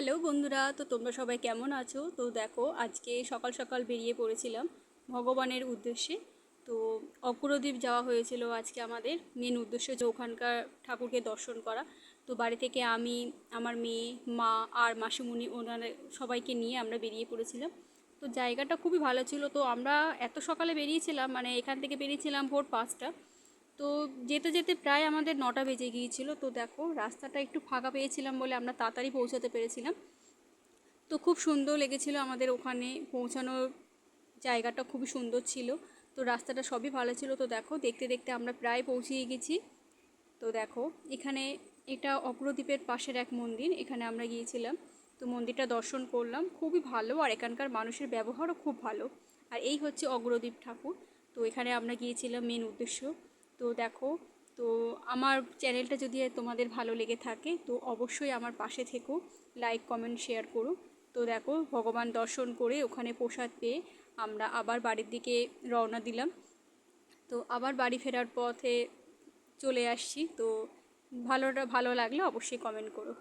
Hello বন্ধুরা, তো তোমরা সবাই কেমন আছো? তো দেখো, আজকে সকাল সকাল বেরিয়ে পড়েছিলাম ভগবানের উদ্দেশ্যে। তো অপরদ্বীপ যাওয়া হয়েছিল আজকে। আমাদের মেন উদ্দেশ্য যে ওখানকার ঠাকুরকে দর্শন করা। তো বাড়ি থেকে আমি, আমার মেয়ে, মা আর মাসিমণি ওনারা সবাইকে নিয়ে আমরা বেরিয়ে পড়েছিলাম। তো জায়গাটা খুবই ভালো ছিল। তো আমরা এত সকালে বেরিয়েছিলাম, মানে এখান থেকে বেরিয়েছিলাম ভোর 5টা। তো যেতে যেতে প্রায় আমাদের 9টা বেজে গিয়েছিল। তো দেখো, রাস্তাটা একটু ফাঁকা পেয়েছিলাম বলে আমরা তাড়াতাড়ি পৌঁছাতে পেরেছিলাম। তো খুব সুন্দর লেগেছিল আমাদের ওখানে পৌঁছানোর জায়গাটা, খুবই সুন্দর ছিল। তো রাস্তাটা সবই ভালো ছিল। তো দেখো, দেখতে দেখতে আমরা প্রায় পৌঁছিয়ে গেছি। তো দেখো, এখানে এটা অগ্রদ্বীপের পাশের এক মন্দির, এখানে আমরা গিয়েছিলাম। তো মন্দিরটা দর্শন করলাম, খুবই ভালো, আর এখানকার মানুষের ব্যবহারও খুব ভালো। আর এই হচ্ছে অগ্রদ্বীপ ঠাকুর। তো এখানে আমরা গিয়েছিলাম মেন উদ্দেশ্য। তো দেখো, তো আমার চ্যানেলটা যদি তোমাদের ভালো লেগে থাকে তো অবশ্যই আমার পাশে থেকো, লাইক কমেন্ট শেয়ার করো। তো দেখো, ভগবান দর্শন করে ওখানে প্রসাদ পেয়ে আমরা আবার বাড়ির দিকে রওনা দিলাম। তো আবার বাড়ি ফেরার পথে চলে আসছি। তো ভালো লাগলে অবশ্যই কমেন্ট করো।